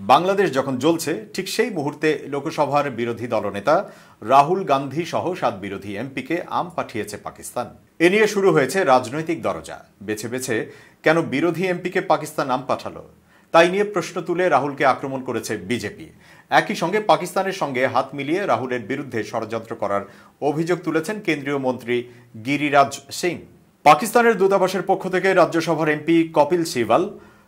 বাংলাদেশ যখন জ্বলছে ঠিক সেই মুহূর্তে লোকসভার বিরোধী দলনেতা রাহুল গান্ধী সহ 7 বিরোধী এমপিকে আম পাঠিয়েছে পাকিস্তান। এ নিয়ে শুরু হয়েছে রাজনৈতিক দরজা। বেছে বেছে কেন বিরোধী এমপিকে পাকিস্তান আম পাঠালো তাই নিয়ে প্রশ্ন তুলে রাহুলকে আক্রমণ করেছে বিজেপি। একই সঙ্গে পাকিস্তানের সঙ্গে হাত মিলিয়ে রাহুলের বিরুদ্ধে ষড়যন্ত্র করার অভিযোগ তুলেছেন কেন্দ্রীয় মন্ত্রী গিরিরাজ সিং। পাকিস্তানের দূতাবাসের পক্ষ থেকে রাজ্যসভার এমপি কপিল সিবাল,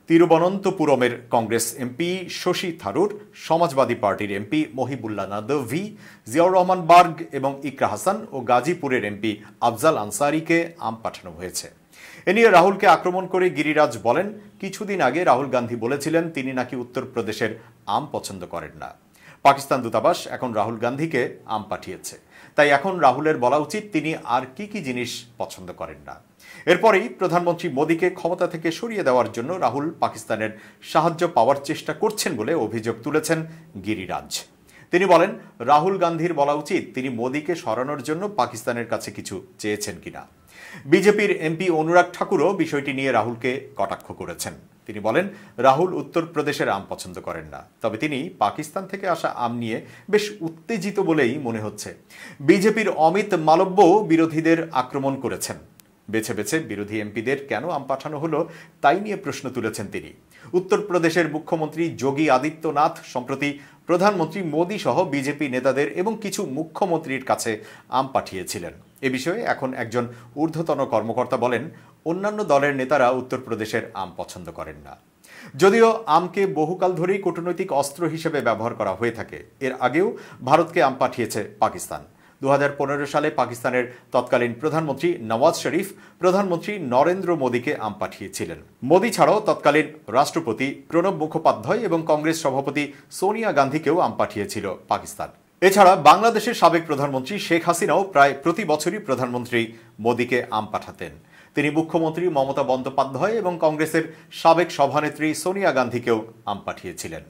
তিরুবনন্তপুরমের কংগ্রেস এমপি শশী থারুর, সমাজবাদী পার্টির এমপি মহিবুল্লাহ নদভি, জিয়াউর রহমান বার্গ এবং ইকরা হাসান ও গাজীপুরের এমপি আফজাল আনসারিকে আম পাঠানো হয়েছে। এ নিয়ে রাহুলকে আক্রমণ করে গিরিরাজ বলেন, কিছুদিন আগে রাহুল গান্ধী বলেছিলেন তিনি নাকি উত্তরপ্রদেশের আম পছন্দ করেন না। পাকিস্তান দূতাবাস এখন রাহুল গান্ধীকে আম পাঠিয়েছে, তাই এখন রাহুলের বলা উচিত তিনি আর কি কি জিনিস পছন্দ করেন না। এরপরেই প্রধানমন্ত্রী মোদীকে ক্ষমতা থেকে সরিয়ে দেওয়ার জন্য রাহুল পাকিস্তানের সাহায্য পাওয়ার চেষ্টা করছেন বলে অভিযোগ তুলেছেন গিরিরাজ। তিনি বলেন, রাহুল গান্ধীর বলা উচিত তিনি মোদীকে সরানোর জন্য পাকিস্তানের কাছে কিছু চেয়েছেন কিনা। বিজেপির এমপি অনুরাগ ঠাকুরও বিষয়টি নিয়ে রাহুলকে কটাক্ষ করেছেন। তিনি বলেন, রাহুল উত্তরপ্রদেশের আম পছন্দ করেন না, তবে তিনি পাকিস্তান থেকে আসা আম নিয়ে বেশ উত্তেজিত বলেই মনে হচ্ছে। বিজেপির অমিত মালব্য বিরোধীদের আক্রমণ করেছেন। বেছে বেছে বিরোধী এমপিদের কেন আম পাঠানো হলো তাই নিয়ে প্রশ্ন তুলেছেন তিনি। উত্তরপ্রদেশের মুখ্যমন্ত্রী যোগী আদিত্যনাথ সম্প্রতি প্রধানমন্ত্রী মোদী সহ বিজেপি নেতাদের এবং কিছু মুখ্যমন্ত্রীর কাছে আম পাঠিয়েছিলেন। এ বিষয়ে এখন একজন ঊর্ধ্বতন কর্মকর্তা বলেন, অন্যান্য দলের নেতারা উত্তরপ্রদেশের আম পছন্দ করেন না। যদিও আমকে বহুকাল ধরেই কূটনৈতিক অস্ত্র হিসেবে ব্যবহার করা হয়ে থাকে, এর আগেও ভারতকে আম পাঠিয়েছে পাকিস্তান। 2015 সালে পাকিস্তানের তৎকালীন প্রধানমন্ত্রী নওয়াজ শরীফ প্রধানমন্ত্রী নরেন্দ্র মোদীকে আম পাঠিয়েছিলেন। মোদী ছাড়াও তৎকালীন রাষ্ট্রপতি প্রণব মুখোপাধ্যায় এবং কংগ্রেস সভাপতি সোনিয়া গান্ধীকেও আম পাঠিয়েছিল পাকিস্তান। এছাড়া বাংলাদেশের সাবেক প্রধানমন্ত্রী শেখ হাসিনাও প্রায় প্রতি বছরই প্রধানমন্ত্রী মোদীকে আম পাঠাতেন। তিনি মুখ্যমন্ত্রী মমতা বন্দ্যোপাধ্যায় এবং কংগ্রেসের সাবেক সভানেত্রী সোনিয়া গান্ধীকেও আম পাঠিয়েছিলেন।